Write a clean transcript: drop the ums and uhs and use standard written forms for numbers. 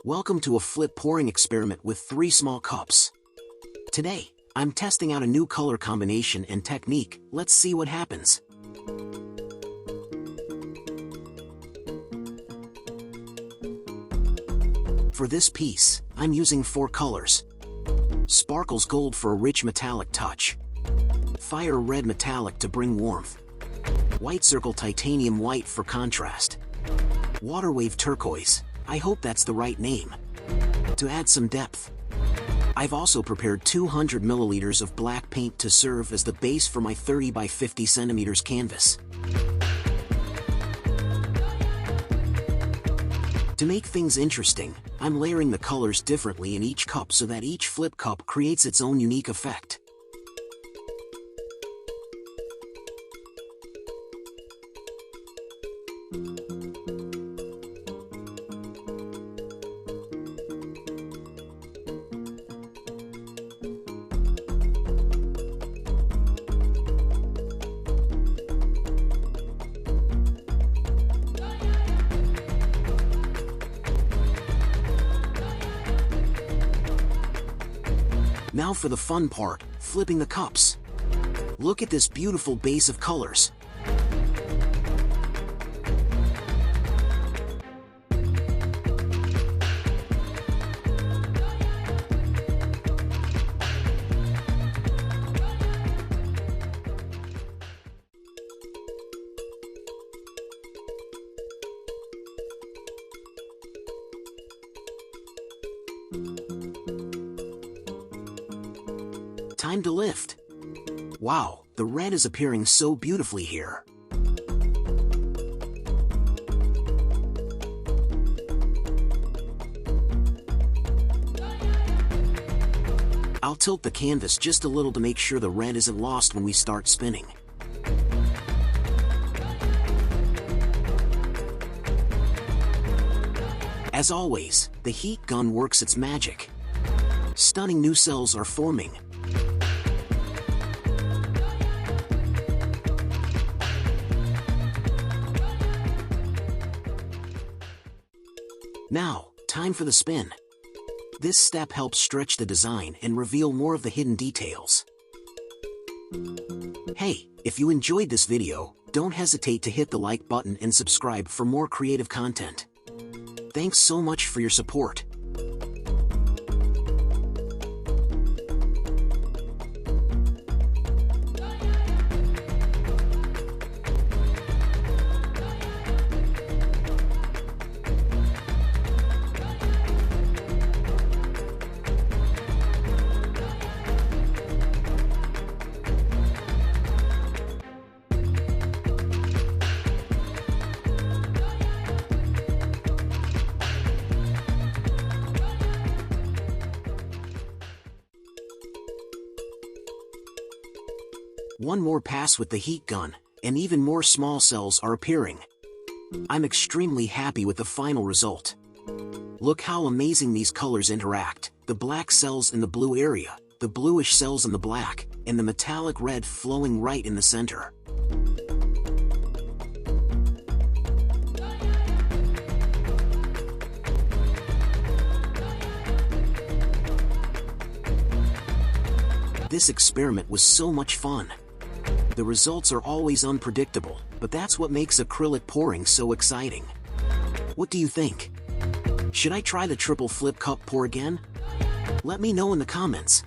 Welcome to a flip pouring experiment with 3 small cups. Today, I'm testing out a new color combination and technique. Let's see what happens. For this piece, I'm using 4 colors. Sparkles Gold for a rich metallic touch. Fire Red Metallic to bring warmth. White Circle Titanium White for contrast. Water Wave Turquoise, I hope that's the right name, to add some depth. I've also prepared 200 milliliters of black paint to serve as the base for my 30 by 50 centimeters canvas. To make things interesting, I'm layering the colors differently in each cup so that each flip cup creates its own unique effect. Now for the fun part, flipping the cups. Look at this beautiful base of colors. Time to lift. Wow, the red is appearing so beautifully here. I'll tilt the canvas just a little to make sure the red isn't lost when we start spinning. As always, the heat gun works its magic. Stunning new cells are forming. Now, time for the spin. This step helps stretch the design and reveal more of the hidden details. Hey, if you enjoyed this video, don't hesitate to hit the like button and subscribe for more creative content. Thanks so much for your support. One more pass with the heat gun, and even more small cells are appearing. I'm extremely happy with the final result. Look how amazing these colors interact, the black cells in the blue area, the bluish cells in the black, and the metallic red flowing right in the center. This experiment was so much fun. The results are always unpredictable, but that's what makes acrylic pouring so exciting. What do you think? Should I try the triple flip cup pour again? Let me know in the comments.